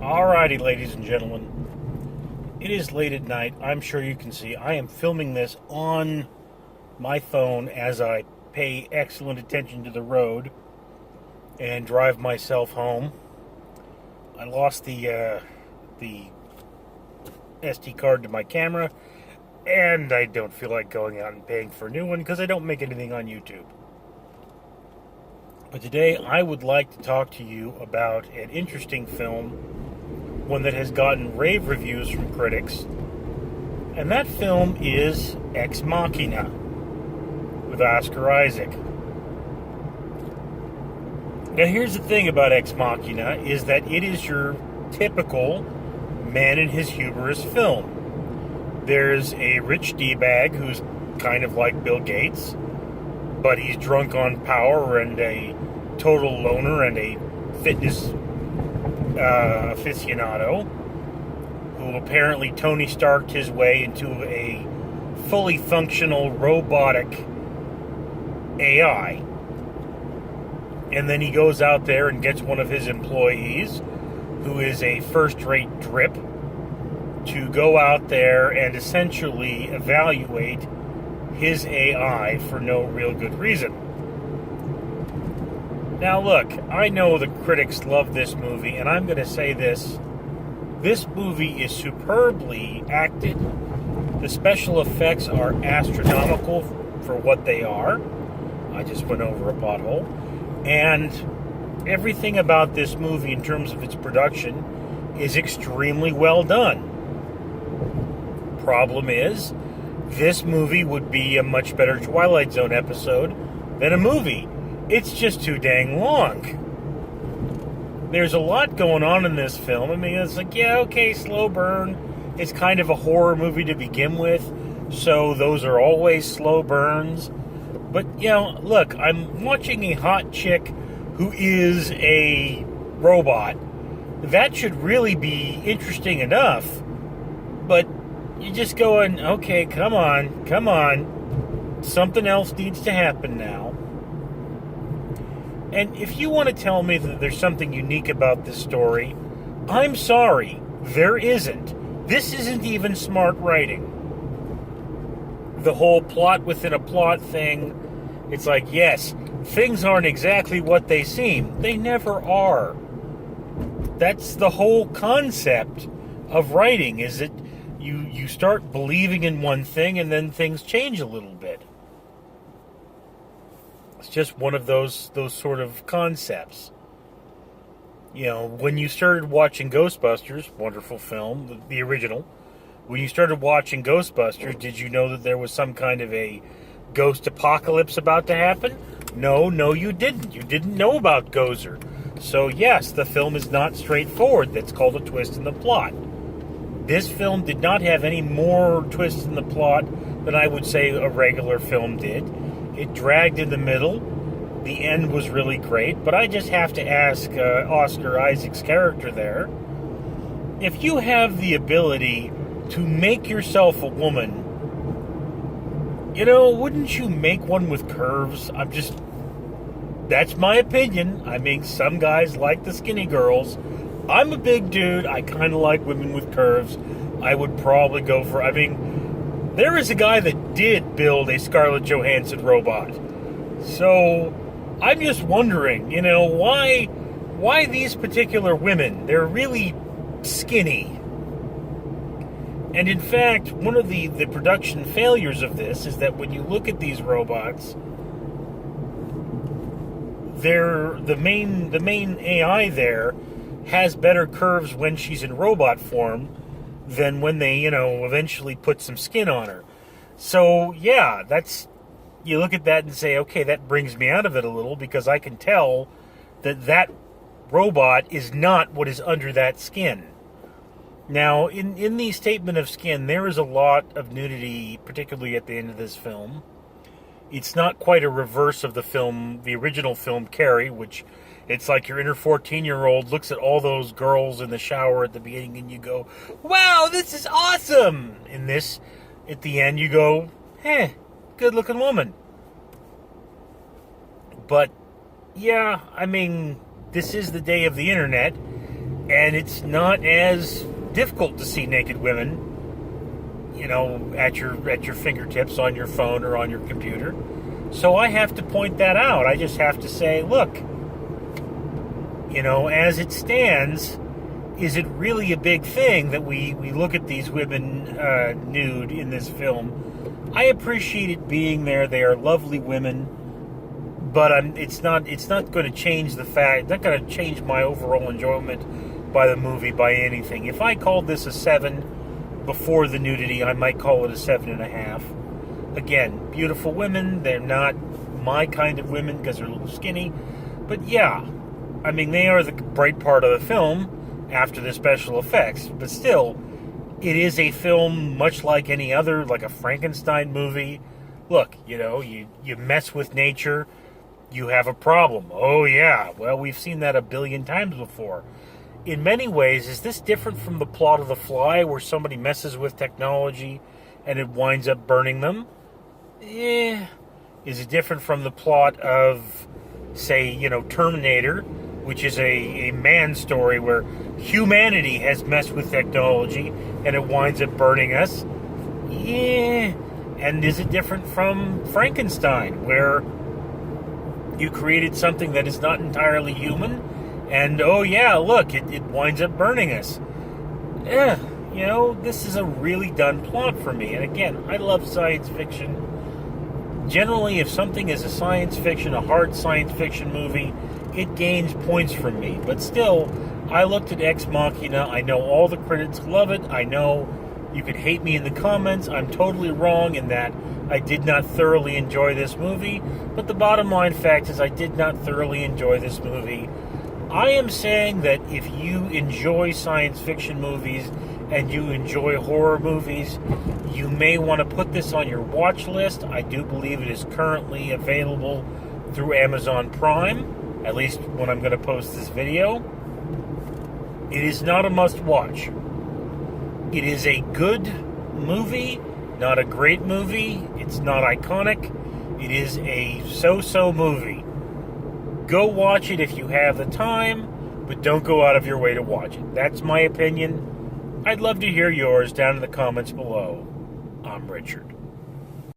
Alrighty, ladies and gentlemen. It is late at night. I'm sure you can see. I am filming this on my phone as I pay excellent attention to the road and drive myself home. I lost the SD card to my camera, and I don't feel like going out and paying for a new one because I don't make anything on YouTube. But today I would like to talk to you about an interesting film, one that has gotten rave reviews from critics, and that film is Ex Machina with Oscar Isaac. Now here's the thing about Ex Machina is that it is your typical man in his hubris film. There's a rich D-bag who's kind of like Bill Gates, but he's drunk on power and a total loner and a fitness aficionado who apparently Tony Starked his way into a fully functional robotic AI. And then he goes out there and gets one of his employees, who is a first-rate drip, to go out there and essentially evaluate his AI for no real good reason. Now look, I know the critics love this movie, and I'm going to say this. This movie is superbly acted. The special effects are astronomical for what they are. I just went over a pothole. And everything about this movie in terms of its production is extremely well done. Problem is, this movie would be a much better Twilight Zone episode than a movie. It's just too dang long. There's a lot going on in this film. I mean, it's like, yeah, okay, slow burn. It's kind of a horror movie to begin with, so those are always slow burns. But, you know, look, I'm watching a hot chick who is a robot. That should really be interesting enough. But you're just going, okay, come on. Something else needs to happen now. And if you want to tell me that there's something unique about this story, I'm sorry, there isn't. This isn't even smart writing. The whole plot within a plot thing, it's like, yes, things aren't exactly what they seem. They never are. That's the whole concept of writing, is that you start believing in one thing and then things change a little bit. It's just one of those sort of concepts. You know, when you started watching Ghostbusters, wonderful film, the original, when you started watching Ghostbusters, did you know that there was some kind of a ghost apocalypse about to happen? No, you didn't. You didn't know about Gozer. So yes, the film is not straightforward. That's called a twist in the plot. This film did not have any more twists in the plot than I would say a regular film did. It dragged in the middle. The end was really great, but I just have to ask Oscar Isaac's character there, if you have the ability to make yourself a woman, you know, wouldn't you make one with curves? That's my opinion. I mean, some guys like the skinny girls. I'm a big dude. I kind of like women with curves. I would probably go for, there is a guy that did build a Scarlett Johansson robot. So, I'm just wondering, you know, why these particular women? They're really skinny. And in fact, one of the production failures of this is that when you look at these robots, the main AI there has better curves when she's in robot form than when they, you know, eventually put some skin on her. So, yeah, you look at that and say, okay, that brings me out of it a little, because I can tell that robot is not what is under that skin. Now, in the statement of skin, there is a lot of nudity, particularly at the end of this film. It's not quite a reverse of the original film, Carrie, which it's like your inner 14-year-old looks at all those girls in the shower at the beginning and you go, wow, this is awesome! In this, at the end, you go, good-looking woman. But, yeah, I mean, this is the day of the internet, And it's not as difficult to see naked women, at your fingertips on your phone or on your computer. So I have to point that out. I just have to say, look, as it stands, is it really a big thing that we look at these women nude in this film? I appreciate it being there. They are lovely women, but it's not going to change the fact. It's not going to change my overall enjoyment by the movie by anything. If I called this a 7 before the nudity, I might call it a 7.5. Again, beautiful women. They're not my kind of women because they're a little skinny, but yeah, I mean, they are the bright part of the film after the special effects. But still, it is a film much like any other, like a Frankenstein movie. Look, you mess with nature, you have a problem. Oh yeah, well, we've seen that a billion times before. In many ways, is this different from the plot of The Fly, where somebody messes with technology and it winds up burning them? Is it different from the plot of, say, Terminator, which is a man story where humanity has messed with technology and it winds up burning us? And is it different from Frankenstein, where you created something that is not entirely human, and oh yeah, look, it winds up burning us? This is a really done plot for me. And again, I love science fiction. Generally, if something is a hard science fiction movie, it gains points from me. But still, I looked at Ex Machina. I know all the critics love it. I know you could hate me in the comments. I'm totally wrong in that I did not thoroughly enjoy this movie. But the bottom line fact is I did not thoroughly enjoy this movie. I am saying that if you enjoy science fiction movies and you enjoy horror movies, you may want to put this on your watch list. I do believe it is currently available through Amazon Prime, at least when I'm going to post this video. It is not a must-watch. It is a good movie, not a great movie. It's not iconic. It is a so-so movie. Go watch it if you have the time, but don't go out of your way to watch it. That's my opinion. I'd love to hear yours down in the comments below. I'm Richard.